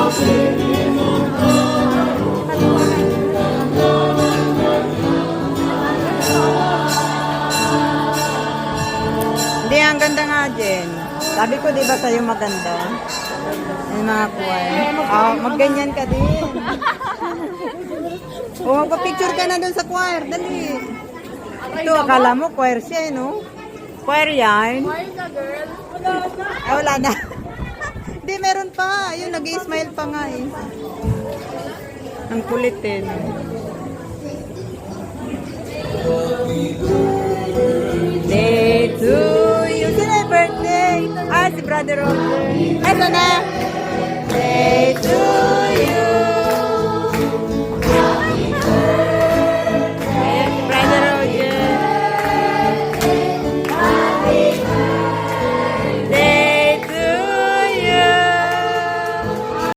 Hindi, ang ganda nga, Jen. Sabi ko, di ba sa'yo maganda? Yung mga choir. Oh, magganyan ka din. O, magpa-picture ka na dun sa choir. Dali. Ito, akala mo, choir siya, no? Choir yan. Choir ka, girl. Ay, wala na. Hindi, meron pa. Ayun, nag-i-smile pa nga, eh. Ang kulit, eh. No? Day to you. Sino yung birthday? Ah, si Brother Roger. Ay, sana?